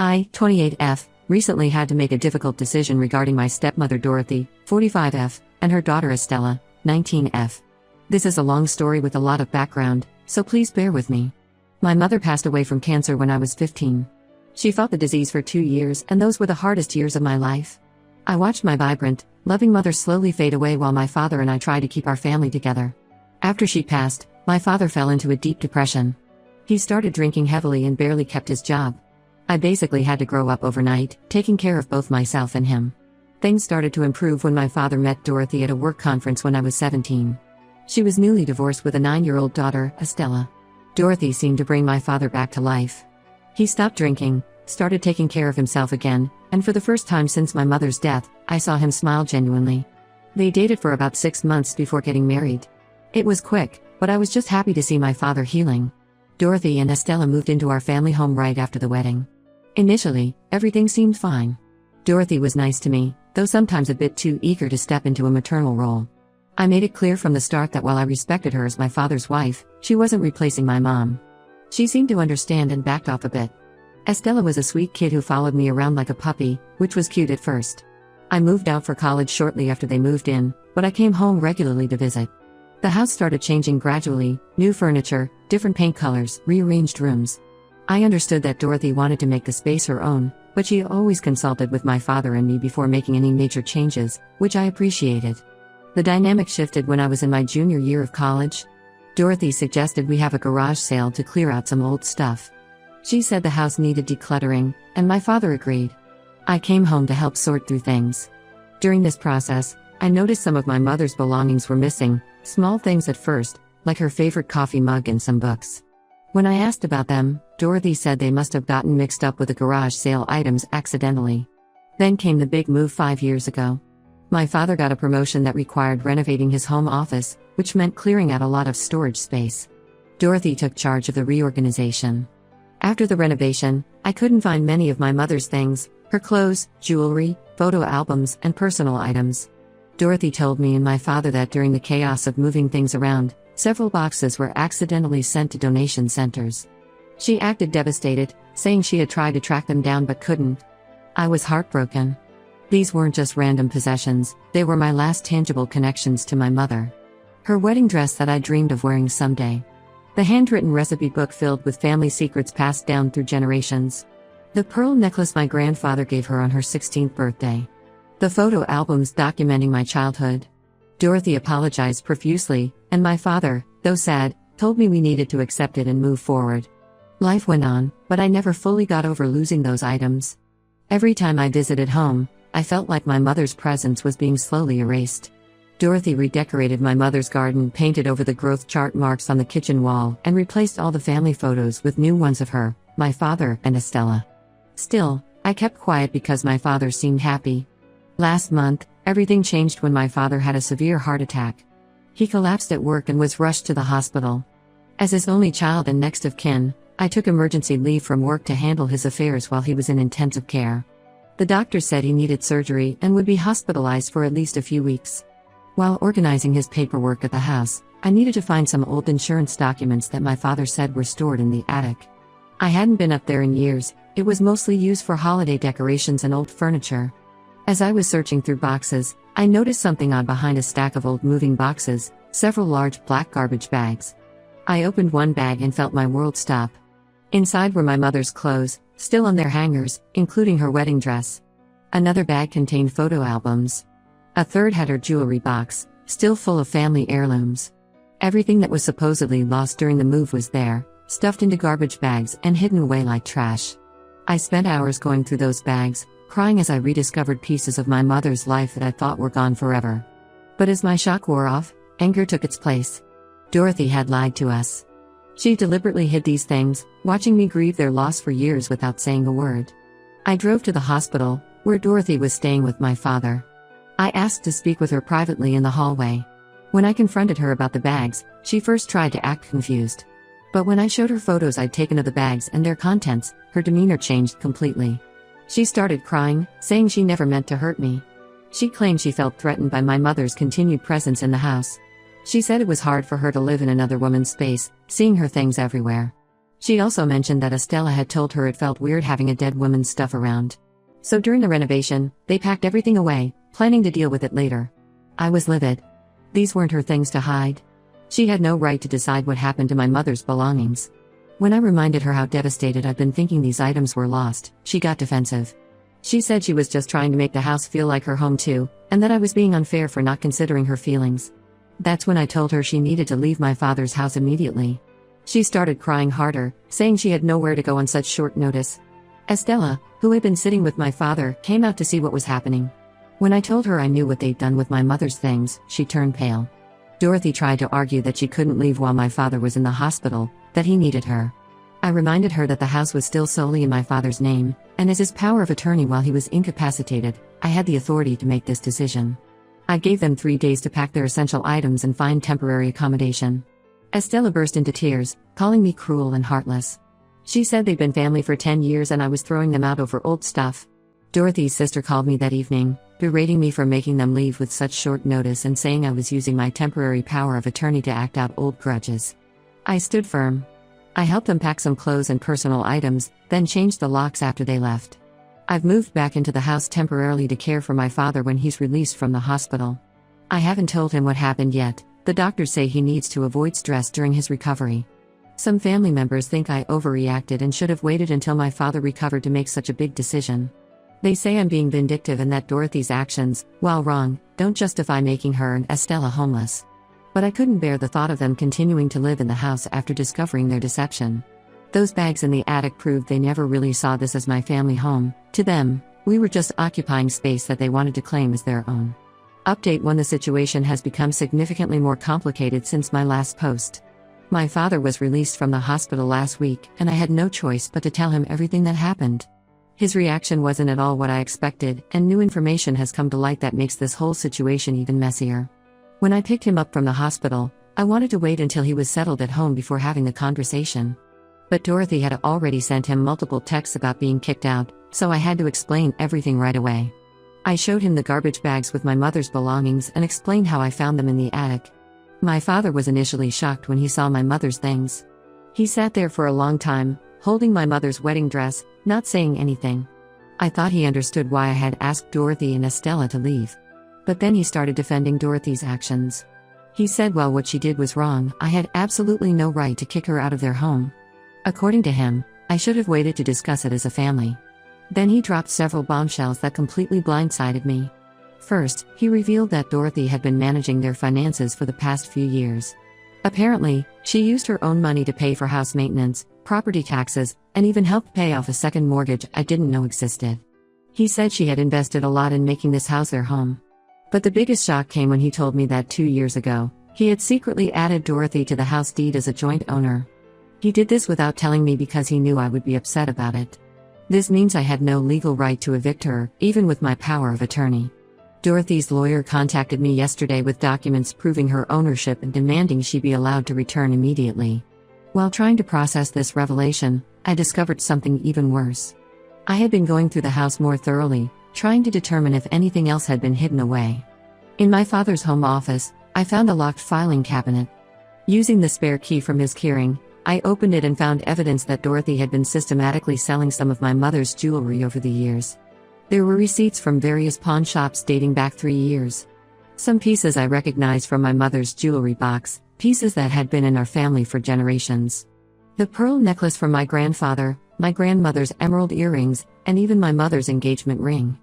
I, 28F, recently had to make a difficult decision regarding my stepmother Dorothy, 45F, and her daughter Estella, 19F. This is a long story with a lot of background, so please bear with me. My mother passed away from cancer when I was 15. She fought the disease for 2 years, and those were the hardest years of my life. I watched my vibrant, loving mother slowly fade away while my father and I tried to keep our family together. After she passed, my father fell into a deep depression. He started drinking heavily and barely kept his job. I basically had to grow up overnight, taking care of both myself and him. Things started to improve when my father met Dorothy at a work conference when I was 17. She was newly divorced with a 9-year-old daughter, Estella. Dorothy seemed to bring my father back to life. He stopped drinking, started taking care of himself again, and for the first time since my mother's death, I saw him smile genuinely. They dated for about 6 months before getting married. It was quick, but I was just happy to see my father healing. Dorothy and Estella moved into our family home right after the wedding. Initially, everything seemed fine. Dorothy was nice to me, though sometimes a bit too eager to step into a maternal role. I made it clear from the start that while I respected her as my father's wife, she wasn't replacing my mom. She seemed to understand and backed off a bit. Estella was a sweet kid who followed me around like a puppy, which was cute at first. I moved out for college shortly after they moved in, but I came home regularly to visit. The house started changing gradually, new furniture, different paint colors, rearranged rooms. I understood that Dorothy wanted to make the space her own, but she always consulted with my father and me before making any major changes, which I appreciated. The dynamic shifted when I was in my junior year of college. Dorothy suggested we have a garage sale to clear out some old stuff. She said the house needed decluttering, and my father agreed. I came home to help sort through things. During this process, I noticed some of my mother's belongings were missing, small things at first, like her favorite coffee mug and some books. When I asked about them, Dorothy said they must have gotten mixed up with the garage sale items accidentally. Then came the big move 5 years ago. My father got a promotion that required renovating his home office, which meant clearing out a lot of storage space. Dorothy took charge of the reorganization. After the renovation, I couldn't find many of my mother's things, her clothes, jewelry, photo albums, and personal items. Dorothy told me and my father that during the chaos of moving things around, several boxes were accidentally sent to donation centers. She acted devastated, saying she had tried to track them down but couldn't. I was heartbroken. These weren't just random possessions, they were my last tangible connections to my mother. Her wedding dress that I dreamed of wearing someday. The handwritten recipe book filled with family secrets passed down through generations. The pearl necklace my grandfather gave her on her 16th birthday. The photo albums documenting my childhood. Dorothy apologized profusely, and my father, though sad, told me we needed to accept it and move forward. Life went on, but I never fully got over losing those items. Every time I visited home, I felt like my mother's presence was being slowly erased. Dorothy redecorated my mother's garden, painted over the growth chart marks on the kitchen wall, and replaced all the family photos with new ones of her, my father, and Estella. Still, I kept quiet because my father seemed happy. Last month, everything changed when my father had a severe heart attack. He collapsed at work and was rushed to the hospital. As his only child and next of kin, I took emergency leave from work to handle his affairs while he was in intensive care. The doctor said he needed surgery and would be hospitalized for at least a few weeks. While organizing his paperwork at the house, I needed to find some old insurance documents that my father said were stored in the attic. I hadn't been up there in years, it was mostly used for holiday decorations and old furniture. As I was searching through boxes, I noticed something odd behind a stack of old moving boxes, several large black garbage bags. I opened one bag and felt my world stop. Inside were my mother's clothes, still on their hangers, including her wedding dress. Another bag contained photo albums. A third had her jewelry box, still full of family heirlooms. Everything that was supposedly lost during the move was there, stuffed into garbage bags and hidden away like trash. I spent hours going through those bags, crying as I rediscovered pieces of my mother's life that I thought were gone forever. But as my shock wore off, anger took its place. Dorothy had lied to us. She deliberately hid these things, watching me grieve their loss for years without saying a word. I drove to the hospital, where Dorothy was staying with my father. I asked to speak with her privately in the hallway. When I confronted her about the bags, she first tried to act confused. But when I showed her photos I'd taken of the bags and their contents, her demeanor changed completely. She started crying, saying she never meant to hurt me. She claimed she felt threatened by my mother's continued presence in the house. She said it was hard for her to live in another woman's space, seeing her things everywhere. She also mentioned that Estella had told her it felt weird having a dead woman's stuff around. So during the renovation, they packed everything away, planning to deal with it later. I was livid. These weren't her things to hide. She had no right to decide what happened to my mother's belongings. When I reminded her how devastated I'd been thinking these items were lost, she got defensive. She said she was just trying to make the house feel like her home too, and that I was being unfair for not considering her feelings. That's when I told her she needed to leave my father's house immediately. She started crying harder, saying she had nowhere to go on such short notice. Estella, who had been sitting with my father, came out to see what was happening. When I told her I knew what they'd done with my mother's things, she turned pale. Dorothy tried to argue that she couldn't leave while my father was in the hospital, that he needed her. I reminded her that the house was still solely in my father's name, and as his power of attorney while he was incapacitated, I had the authority to make this decision. I gave them 3 days to pack their essential items and find temporary accommodation. Estella burst into tears, calling me cruel and heartless. She said they'd been family for 10 years and I was throwing them out over old stuff. Dorothy's sister called me that evening, berating me for making them leave with such short notice and saying I was using my temporary power of attorney to act out old grudges. I stood firm. I helped them pack some clothes and personal items, then changed the locks after they left. I've moved back into the house temporarily to care for my father when he's released from the hospital. I haven't told him what happened yet. The doctors say he needs to avoid stress during his recovery. Some family members think I overreacted and should have waited until my father recovered to make such a big decision. They say I'm being vindictive and that Dorothy's actions, while wrong, don't justify making her and Estella homeless. But I couldn't bear the thought of them continuing to live in the house after discovering their deception. Those bags in the attic proved they never really saw this as my family home. To them, we were just occupying space that they wanted to claim as their own. Update 1: The situation has become significantly more complicated since my last post. My father was released from the hospital last week, and I had no choice but to tell him everything that happened. His reaction wasn't at all what I expected, and new information has come to light that makes this whole situation even messier. When I picked him up from the hospital, I wanted to wait until he was settled at home before having the conversation. But Dorothy had already sent him multiple texts about being kicked out, so I had to explain everything right away. I showed him the garbage bags with my mother's belongings and explained how I found them in the attic. My father was initially shocked when he saw my mother's things. He sat there for a long time, holding my mother's wedding dress, not saying anything. I thought he understood why I had asked Dorothy and Estella to leave. But then he started defending Dorothy's actions. He said while what she did was wrong, I had absolutely no right to kick her out of their home. According to him, I should have waited to discuss it as a family. Then he dropped several bombshells that completely blindsided me. First, he revealed that Dorothy had been managing their finances for the past few years. Apparently, she used her own money to pay for house maintenance, property taxes, and even helped pay off a second mortgage I didn't know existed. He said she had invested a lot in making this house their home. But the biggest shock came when he told me that 2 years ago, he had secretly added Dorothy to the house deed as a joint owner. He did this without telling me because he knew I would be upset about it. This means I had no legal right to evict her, even with my power of attorney. Dorothy's lawyer contacted me yesterday with documents proving her ownership and demanding she be allowed to return immediately. While trying to process this revelation, I discovered something even worse. I had been going through the house more thoroughly, trying to determine if anything else had been hidden away. In my father's home office, I found a locked filing cabinet. Using the spare key from his keyring, I opened it and found evidence that Dorothy had been systematically selling some of my mother's jewelry over the years. There were receipts from various pawn shops dating back 3 years. Some pieces I recognized from my mother's jewelry box, pieces that had been in our family for generations. The pearl necklace from my grandfather, my grandmother's emerald earrings, and even my mother's engagement ring.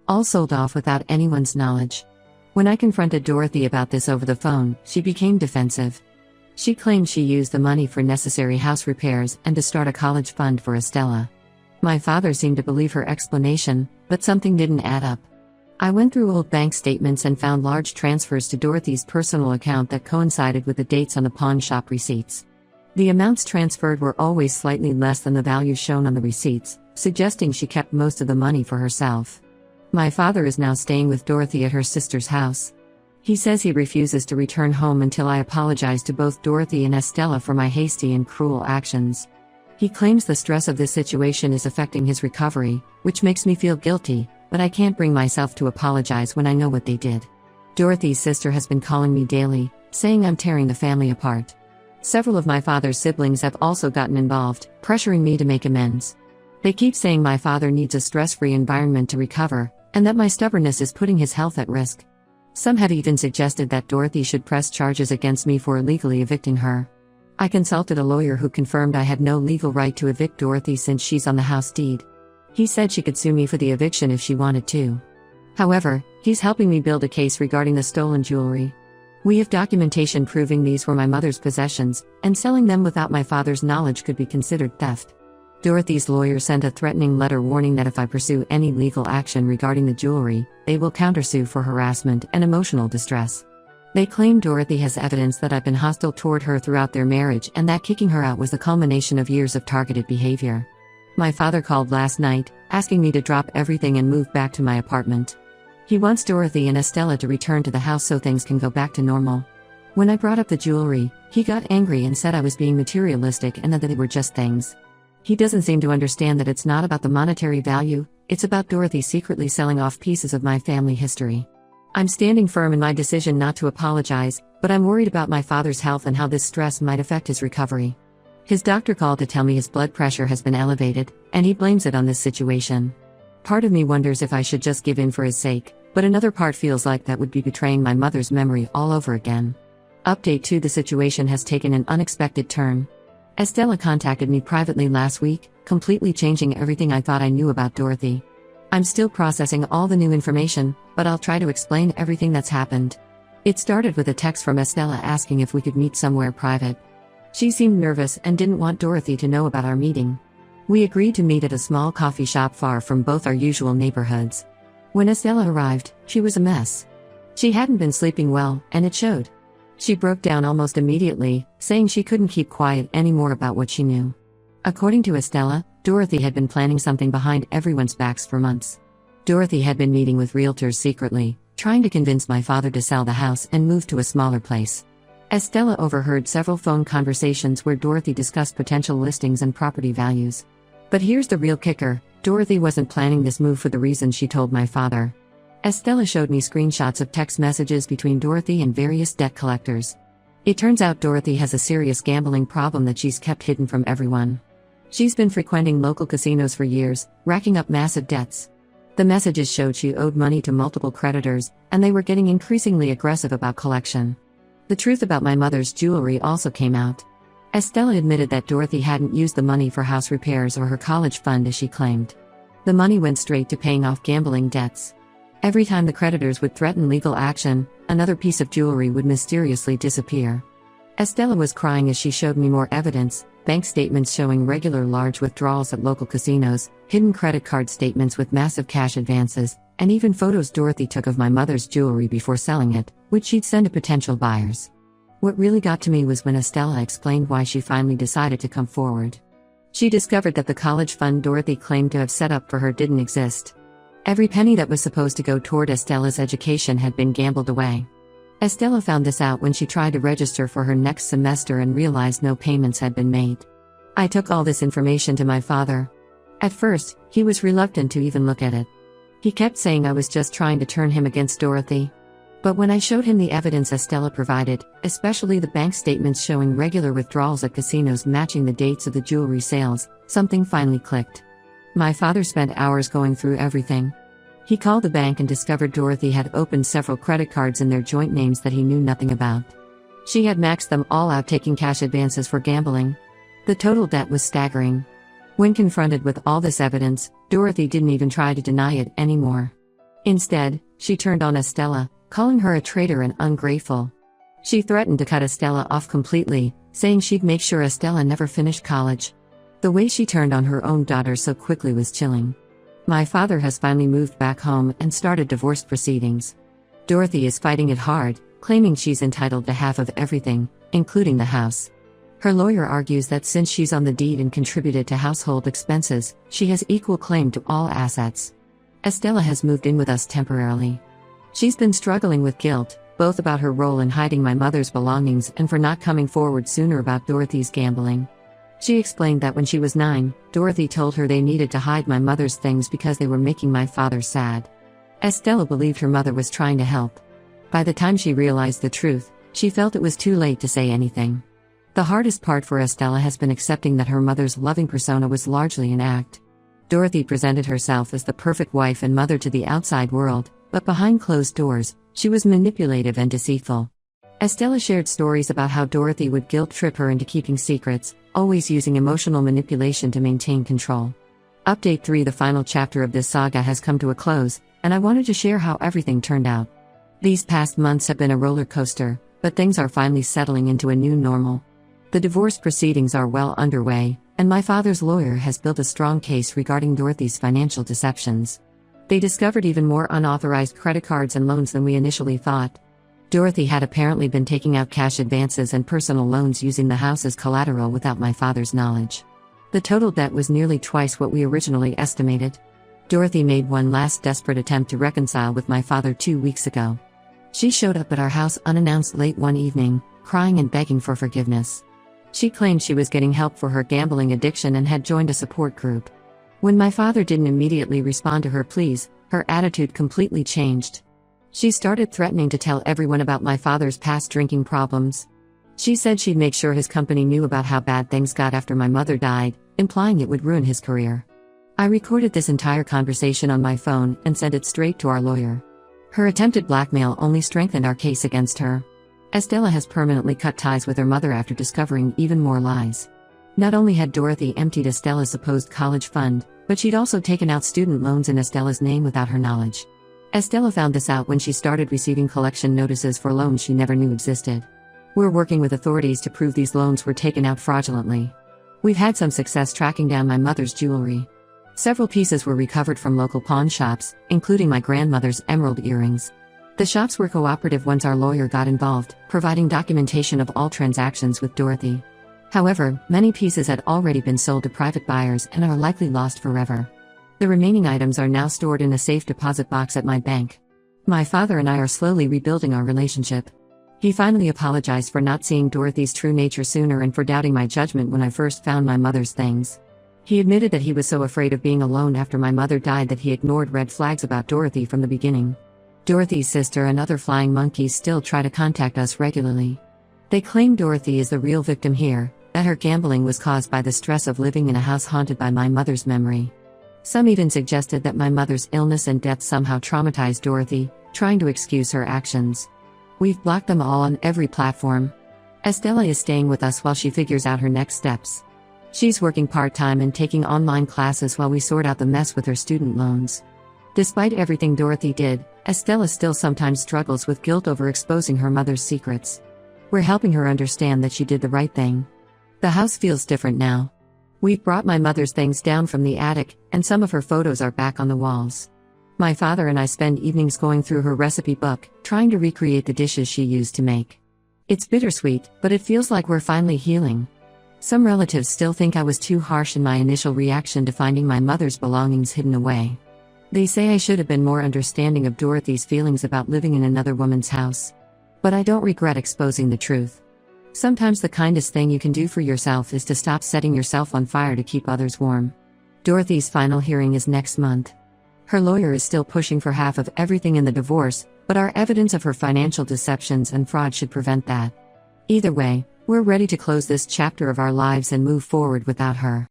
All sold off without anyone's knowledge. When I confronted Dorothy about this over the phone, she became defensive. She claimed she used the money for necessary house repairs and to start a college fund for Estella. My father seemed to believe her explanation, but something didn't add up. I went through old bank statements and found large transfers to Dorothy's personal account that coincided with the dates on the pawn shop receipts. The amounts transferred were always slightly less than the value shown on the receipts, suggesting she kept most of the money for herself. My father is now staying with Dorothy at her sister's house. He says he refuses to return home until I apologize to both Dorothy and Estella for my hasty and cruel actions. He claims the stress of this situation is affecting his recovery, which makes me feel guilty, but I can't bring myself to apologize when I know what they did. Dorothy's sister has been calling me daily, saying I'm tearing the family apart. Several of my father's siblings have also gotten involved, pressuring me to make amends. They keep saying my father needs a stress-free environment to recover, and that my stubbornness is putting his health at risk. Some have even suggested that Dorothy should press charges against me for illegally evicting her. I consulted a lawyer who confirmed I had no legal right to evict Dorothy since she's on the house deed. He said she could sue me for the eviction if she wanted to. However, he's helping me build a case regarding the stolen jewelry. We have documentation proving these were my mother's possessions, and selling them without my father's knowledge could be considered theft. Dorothy's lawyer sent a threatening letter warning that if I pursue any legal action regarding the jewelry, they will countersue for harassment and emotional distress. They claim Dorothy has evidence that I've been hostile toward her throughout their marriage and that kicking her out was the culmination of years of targeted behavior. My father called last night, asking me to drop everything and move back to my apartment. He wants Dorothy and Estella to return to the house so things can go back to normal. When I brought up the jewelry, he got angry and said I was being materialistic and that they were just things. He doesn't seem to understand that it's not about the monetary value, it's about Dorothy secretly selling off pieces of my family history. I'm standing firm in my decision not to apologize, but I'm worried about my father's health and how this stress might affect his recovery. His doctor called to tell me his blood pressure has been elevated, and he blames it on this situation. Part of me wonders if I should just give in for his sake, but another part feels like that would be betraying my mother's memory all over again. Update 2: The situation has taken an unexpected turn. Estella contacted me privately last week, completely changing everything I thought I knew about Dorothy. I'm still processing all the new information, but I'll try to explain everything that's happened. It started with a text from Estella asking if we could meet somewhere private. She seemed nervous and didn't want Dorothy to know about our meeting. We agreed to meet at a small coffee shop far from both our usual neighborhoods. When Estella arrived, she was a mess. She hadn't been sleeping well, and it showed. She broke down almost immediately, saying she couldn't keep quiet anymore about what she knew. According to Estella, Dorothy had been planning something behind everyone's backs for months. Dorothy had been meeting with realtors secretly, trying to convince my father to sell the house and move to a smaller place. Estella overheard several phone conversations where Dorothy discussed potential listings and property values. But here's the real kicker: Dorothy wasn't planning this move for the reason she told my father. Estella showed me screenshots of text messages between Dorothy and various debt collectors. It turns out Dorothy has a serious gambling problem that she's kept hidden from everyone. She's been frequenting local casinos for years, racking up massive debts. The messages showed she owed money to multiple creditors, and they were getting increasingly aggressive about collection. The truth about my mother's jewelry also came out. Estella admitted that Dorothy hadn't used the money for house repairs or her college fund as she claimed. The money went straight to paying off gambling debts. Every time the creditors would threaten legal action, another piece of jewelry would mysteriously disappear. Estella was crying as she showed me more evidence: bank statements showing regular large withdrawals at local casinos, hidden credit card statements with massive cash advances, and even photos Dorothy took of my mother's jewelry before selling it, which she'd send to potential buyers. What really got to me was when Estella explained why she finally decided to come forward. She discovered that the college fund Dorothy claimed to have set up for her didn't exist. Every penny that was supposed to go toward Estella's education had been gambled away. Estella found this out when she tried to register for her next semester and realized no payments had been made. I took all this information to my father. At first, he was reluctant to even look at it. He kept saying I was just trying to turn him against Dorothy. But when I showed him the evidence Estella provided, especially the bank statements showing regular withdrawals at casinos matching the dates of the jewelry sales, something finally clicked. My father spent hours going through everything. He called the bank and discovered Dorothy had opened several credit cards in their joint names that he knew nothing about. She had maxed them all out, taking cash advances for gambling. The total debt was staggering. When confronted with all this evidence, Dorothy didn't even try to deny it anymore. Instead, she turned on Estella, calling her a traitor and ungrateful. She threatened to cut Estella off completely, saying she'd make sure Estella never finished college. The way she turned on her own daughter so quickly was chilling. My father has finally moved back home and started divorce proceedings. Dorothy is fighting it hard, claiming she's entitled to half of everything, including the house. Her lawyer argues that since she's on the deed and contributed to household expenses, she has equal claim to all assets. Estella has moved in with us temporarily. She's been struggling with guilt, both about her role in hiding my mother's belongings and for not coming forward sooner about Dorothy's gambling. She explained that when she was 9, Dorothy told her they needed to hide my mother's things because they were making my father sad. Estella believed her mother was trying to help. By the time she realized the truth, she felt it was too late to say anything. The hardest part for Estella has been accepting that her mother's loving persona was largely an act. Dorothy presented herself as the perfect wife and mother to the outside world, but behind closed doors, she was manipulative and deceitful. Estella shared stories about how Dorothy would guilt-trip her into keeping secrets, always using emotional manipulation to maintain control. Update 3: The final chapter of this saga has come to a close, and I wanted to share how everything turned out. These past months have been a roller coaster, but things are finally settling into a new normal. The divorce proceedings are well underway, and my father's lawyer has built a strong case regarding Dorothy's financial deceptions. They discovered even more unauthorized credit cards and loans than we initially thought. Dorothy had apparently been taking out cash advances and personal loans using the house as collateral without my father's knowledge. The total debt was nearly twice what we originally estimated. Dorothy made one last desperate attempt to reconcile with my father 2 weeks ago. She showed up at our house unannounced late one evening, crying and begging for forgiveness. She claimed she was getting help for her gambling addiction and had joined a support group. When my father didn't immediately respond to her pleas, her attitude completely changed. She started threatening to tell everyone about my father's past drinking problems. She said she'd make sure his company knew about how bad things got after my mother died, implying it would ruin his career. I recorded this entire conversation on my phone and sent it straight to our lawyer. Her attempted blackmail only strengthened our case against her. Estella has permanently cut ties with her mother after discovering even more lies. Not only had Dorothy emptied Estella's supposed college fund, but she'd also taken out student loans in Estella's name without her knowledge. Estella found this out when she started receiving collection notices for loans she never knew existed. We're working with authorities to prove these loans were taken out fraudulently. We've had some success tracking down my mother's jewelry. Several pieces were recovered from local pawn shops, including my grandmother's emerald earrings. The shops were cooperative once our lawyer got involved, providing documentation of all transactions with Dorothy. However, many pieces had already been sold to private buyers and are likely lost forever. The remaining items are now stored in a safe deposit box at my bank. My father and I are slowly rebuilding our relationship. He finally apologized for not seeing Dorothy's true nature sooner and for doubting my judgment when I first found my mother's things. He admitted that he was so afraid of being alone after my mother died that he ignored red flags about Dorothy from the beginning. Dorothy's sister and other flying monkeys still try to contact us regularly. They claim Dorothy is the real victim here, that her gambling was caused by the stress of living in a house haunted by my mother's memory. Some even suggested that my mother's illness and death somehow traumatized Dorothy, trying to excuse her actions. We've blocked them all on every platform. Estella is staying with us while she figures out her next steps. She's working part-time and taking online classes while we sort out the mess with her student loans. Despite everything Dorothy did, Estella still sometimes struggles with guilt over exposing her mother's secrets. We're helping her understand that she did the right thing. The house feels different now. We've brought my mother's things down from the attic, and some of her photos are back on the walls. My father and I spend evenings going through her recipe book, trying to recreate the dishes she used to make. It's bittersweet, but it feels like we're finally healing. Some relatives still think I was too harsh in my initial reaction to finding my mother's belongings hidden away. They say I should have been more understanding of Dorothy's feelings about living in another woman's house. But I don't regret exposing the truth. Sometimes the kindest thing you can do for yourself is to stop setting yourself on fire to keep others warm. Dorothy's final hearing is next month. Her lawyer is still pushing for half of everything in the divorce, but our evidence of her financial deceptions and fraud should prevent that. Either way, we're ready to close this chapter of our lives and move forward without her.